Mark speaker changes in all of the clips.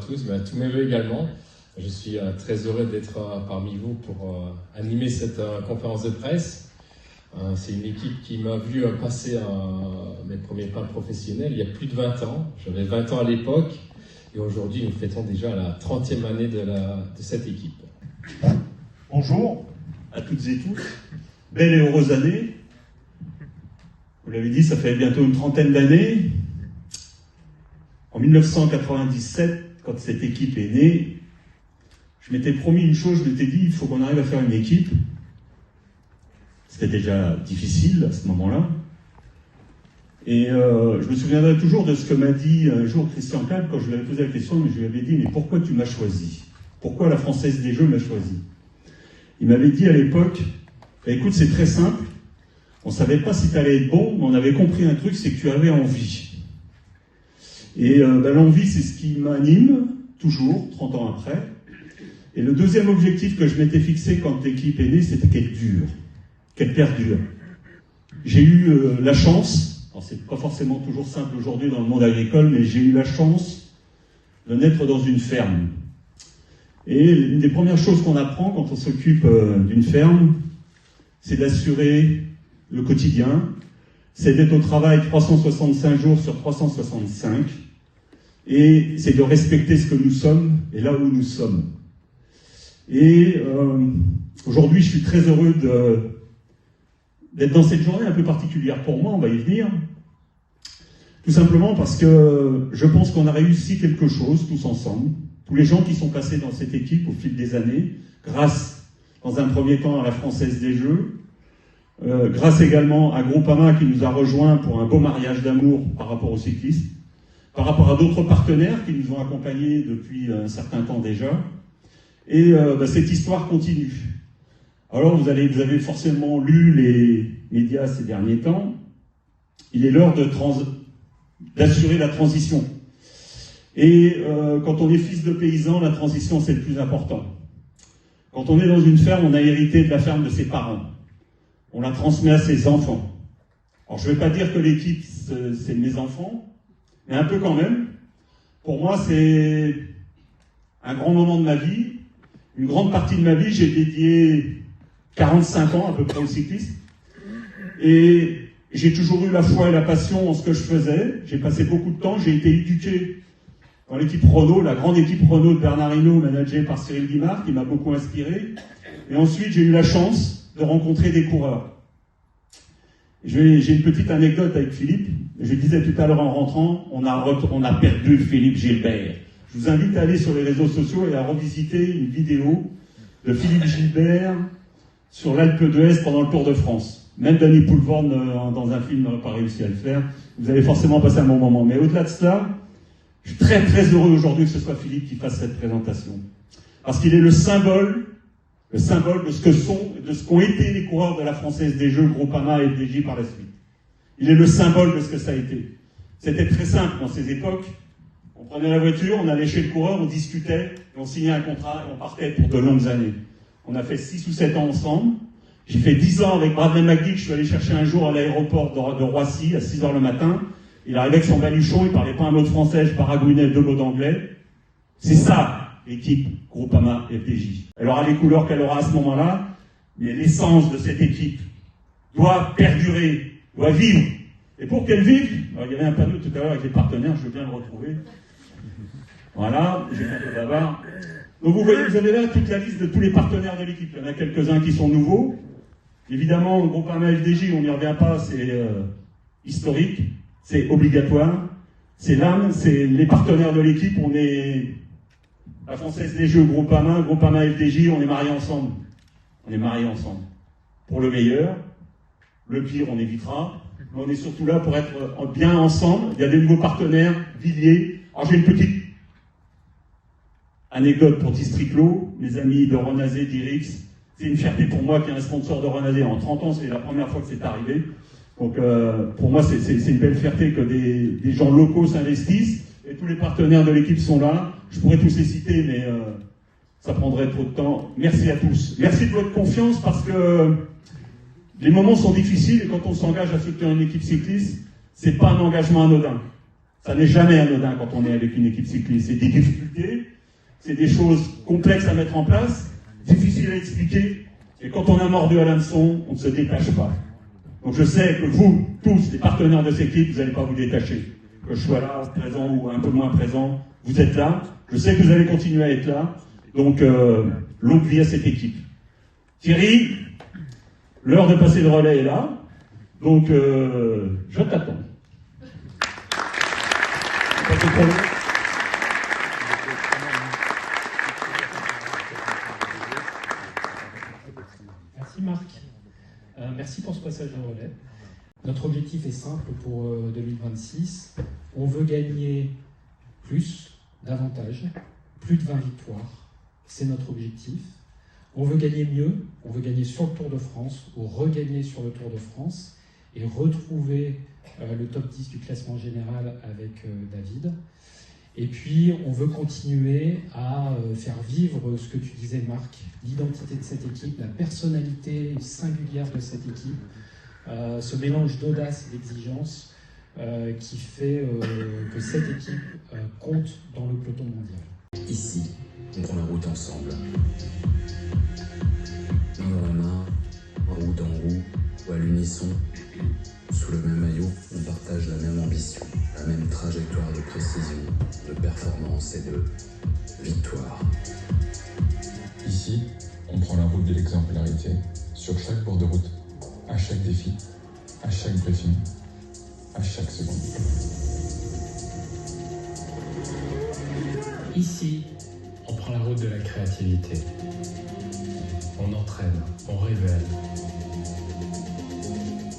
Speaker 1: tous, mais à tous mes voeux également. Je suis très heureux d'être parmi vous pour animer cette conférence de presse. C'est une équipe qui m'a vu passer mes premiers pas professionnels il y a plus de 20 ans. J'avais 20 ans à l'époque et aujourd'hui nous fêtons déjà la 30e année de cette équipe.
Speaker 2: Bonjour à toutes et tous, belle et heureuse année. Vous l'avez dit, ça fait bientôt une trentaine d'années. En 1997, quand cette équipe est née, je m'étais promis une chose, je m'étais dit, il faut qu'on arrive à faire une équipe. C'était déjà difficile à ce moment-là. Et je me souviendrai toujours de ce que m'a dit un jour Christian Kahn quand je lui avais posé la question, mais je lui avais dit, mais pourquoi tu m'as choisi? Pourquoi la Française des Jeux m'a choisi? Il m'avait dit à l'époque, écoute, c'est très simple, on ne savait pas si tu allais être bon, mais on avait compris un truc, c'est que tu avais envie. Et l'envie, c'est ce qui m'anime, toujours, 30 ans après. Et le deuxième objectif que je m'étais fixé quand l'équipe est née, c'était qu'elle dure, qu'elle perdure. J'ai eu la chance, alors c'est pas forcément toujours simple aujourd'hui dans le monde agricole, mais j'ai eu la chance de naître dans une ferme. Et une des premières choses qu'on apprend quand on s'occupe d'une ferme, c'est d'assurer le quotidien, c'est d'être au travail 365 jours sur 365, et c'est de respecter ce que nous sommes et là où nous sommes. Et aujourd'hui, je suis très heureux d'être dans cette journée un peu particulière pour moi, on va y venir, tout simplement parce que je pense qu'on a réussi quelque chose tous ensemble, tous les gens qui sont passés dans cette équipe au fil des années, grâce, dans un premier temps, à la Française des Jeux, grâce également à Groupama qui nous a rejoints pour un beau mariage d'amour par rapport aux cyclistes, par rapport à d'autres partenaires qui nous ont accompagnés depuis un certain temps déjà. Et cette histoire continue. Alors vous avez forcément lu les médias ces derniers temps. Il est l'heure d'assurer la transition. Et quand on est fils de paysan, la transition c'est le plus important. Quand on est dans une ferme, on a hérité de la ferme de ses parents. On la transmet à ses enfants. Alors je ne vais pas dire que l'équipe c'est mes enfants, mais un peu quand même. Pour moi c'est un grand moment de ma vie. Une grande partie de ma vie, j'ai dédié 45 ans à peu près au cyclisme. Et j'ai toujours eu la foi et la passion en ce que je faisais. J'ai passé beaucoup de temps, j'ai été éduqué dans l'équipe Renault, la grande équipe Renault de Bernard Hinault, managée par Cyril Guimard, qui m'a beaucoup inspiré. Et ensuite, j'ai eu la chance de rencontrer des coureurs. J'ai une petite anecdote avec Philippe. Je disais tout à l'heure en rentrant, on a perdu Philippe Gilbert. Je vous invite à aller sur les réseaux sociaux et à revisiter une vidéo de Philippe Gilbert sur l'Alpe d'Huez pendant le Tour de France. Même Danny Poulvorne, dans un film, n'aurait pas réussi à le faire. Vous allez forcément passer un bon moment. Mais au-delà de cela, je suis très très heureux aujourd'hui que ce soit Philippe qui fasse cette présentation. Parce qu'il est le symbole de ce que sont, de ce qu'ont été les coureurs de la Française des Jeux, Groupama et FDJ par la suite. Il est le symbole de ce que ça a été. C'était très simple dans ces époques. On prenait la voiture, on allait chez le coureur, on discutait, et on signait un contrat et on partait pour de longues années. On a fait 6 ou 7 ans ensemble. J'ai fait 10 ans avec Bradley McGee, que je suis allé chercher un jour à l'aéroport de Roissy à 6 h le matin. Il arrivait avec son baluchon, il parlait pas un mot de français, je paragouinais 2 mots d'anglais. C'est ça, l'équipe Groupama FDJ. Elle aura les couleurs qu'elle aura à ce moment-là, mais l'essence de cette équipe doit perdurer, doit vivre. Et pour qu'elle vive, il y avait un panneau tout à l'heure avec les partenaires, je veux bien le retrouver. Voilà, j'ai fait un peu bavard. Donc vous voyez, vous avez là toute la liste de tous les partenaires de l'équipe. Il y en a quelques-uns qui sont nouveaux. Évidemment, le Groupama FDJ, on n'y revient pas, c'est historique, c'est obligatoire. C'est l'âme, c'est les partenaires de l'équipe. On est la Française des Jeux, Groupama FDJ, on est mariés ensemble. On est mariés ensemble. Pour le meilleur, le pire, on évitera. Mais on est surtout là pour être bien ensemble. Il y a des nouveaux partenaires, Villiers. Alors j'ai une petite anecdote pour Districlo, mes amis de Renazé, d'Irix. C'est une fierté pour moi qu'il y ait un sponsor de Renazé. En 30 ans, c'est la première fois que c'est arrivé. Donc pour moi, c'est une belle fierté que des gens locaux s'investissent. Et tous les partenaires de l'équipe sont là. Je pourrais tous les citer, mais ça prendrait trop de temps. Merci à tous. Merci de votre confiance parce que les moments sont difficiles et quand on s'engage à soutenir une équipe cycliste, c'est pas un engagement anodin. Ça n'est jamais anodin quand on est avec une équipe cycliste. C'est des difficultés, c'est des choses complexes à mettre en place, difficiles à expliquer. Et quand on a mordu à l'hameçon, on ne se détache pas. Donc je sais que vous, tous, les partenaires de cette équipe, vous n'allez pas vous détacher. Que je sois là, présent ou un peu moins présent, vous êtes là. Je sais que vous allez continuer à être là. Donc, longue vie à cette équipe. Thierry, l'heure de passer le relais est là. Donc, je t'attends.
Speaker 3: Merci Marc. Merci pour ce passage de relais. Notre objectif est simple pour 2026. On veut gagner plus, davantage, plus de 20 victoires. C'est notre objectif. On veut gagner mieux, on veut gagner sur le Tour de France ou regagner sur le Tour de France et retrouver le top 10 du classement général avec David. Et puis, on veut continuer à faire vivre ce que tu disais, Marc, l'identité de cette équipe, la personnalité singulière de cette équipe, ce mélange d'audace et d'exigence qui fait que cette équipe compte dans le peloton mondial.
Speaker 4: Ici, on prend la route ensemble. Main dans la main, en roue dans roue, ou à l'unisson. Sous le même maillot, on partage la même ambition, la même trajectoire de précision, de performance et de victoire.
Speaker 5: Ici, on prend la route de l'exemplarité, sur chaque bord de route, à chaque défi, à chaque briefing, à chaque seconde.
Speaker 3: Ici, on prend la route de la créativité. On entraîne, on révèle.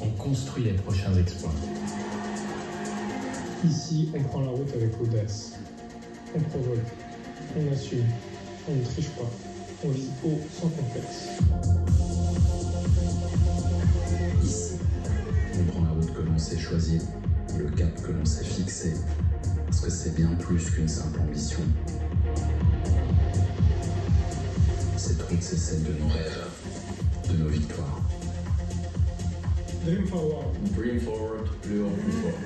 Speaker 3: On construit les prochains exploits.
Speaker 6: Ici, on prend la route avec audace. On provoque, on assume, on ne triche pas, on vise haut sans complexe.
Speaker 4: Ici, on prend la route que l'on s'est choisie, le cap que l'on s'est fixé, parce que c'est bien plus qu'une simple ambition. Cette route, c'est celle de nos rêves, de nos victoires.
Speaker 6: Dream forward.
Speaker 1: Dream forward, plus haut, plus fort.